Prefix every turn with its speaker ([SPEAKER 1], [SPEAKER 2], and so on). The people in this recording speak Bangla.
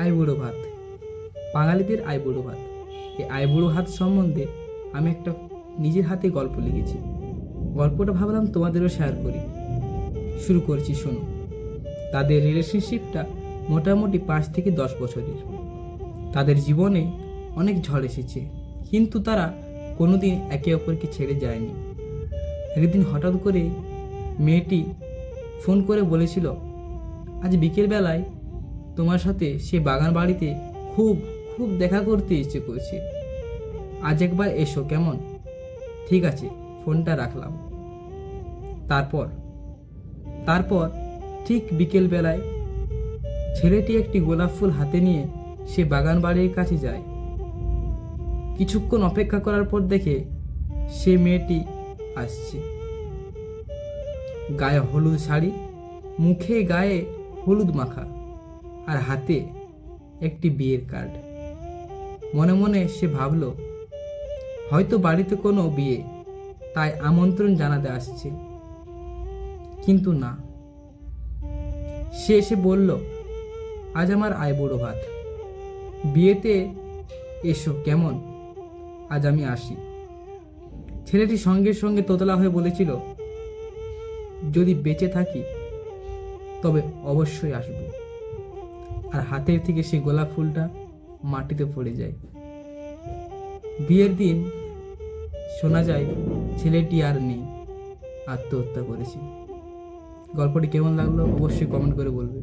[SPEAKER 1] আইবুড়ো ভাত, বাঙালিদের আইবুড়ো ভাত। এই আইবুড়ো ভাত সম্বন্ধে আমি একটা নিজের হাতে গল্প লিখেছি। গল্পটা ভাবলাম তোমাদেরও শেয়ার করি। শুরু করছি, শোনো। তাদের রিলেশনশিপটা মোটামুটি 5 থেকে 10 বছরের। তাদের জীবনে অনেক ঝড় এসেছে, কিন্তু তারা কোনোদিন একে অপরকে ছেড়ে যায়নি। একদিন হঠাৎ করে মেয়েটি ফোন করে বলেছিল, আজ বিকেলবেলায় তোমার সাথে সে বাগান বাড়িতে খুব খুব দেখা করতে ইচ্ছে করছে। আজ একবার এসো কেমন? ঠিক আছে, ফোনটা রাখলাম। তারপর তারপর ঠিক বিকেলবেলায় ছেলেটি একটি গোলাপ ফুল হাতে নিয়ে সে বাগান বাড়ির কাছে যায়। কিছুক্ষণ অপেক্ষা করার পর দেখে সে মেয়েটি আসছে। গায়ে হলুদ শাড়ি, মুখে গায়ে হলুদ মাখা, আর হাতে একটি বিয়ের কার্ড। মনে মনে সে ভাবল, হয়তো বাড়িতে কোনো বিয়ে, তাই আমন্ত্রণ জানাতে আসছে। কিন্তু না, সে এসে বলল, আজ আমার আইবুড়ো ভাত, বিয়েতে এসো কেমন? আজ আমি আসি। ছেলেটি সঙ্গে সঙ্গে তোতলা হয়ে বলেছিল, যদি বেঁচে থাকি তবে অবশ্যই আসব। আর হাতের থেকে সেই গোলাপ ফুলটা মাটিতে পড়ে যায়। বিয়ের দিন শোনা যায় ছেলেটি আর নেই, আত্মহত্যা করেছে। গল্পটি কেমন লাগলো অবশ্যই কমেন্ট করে বলবে।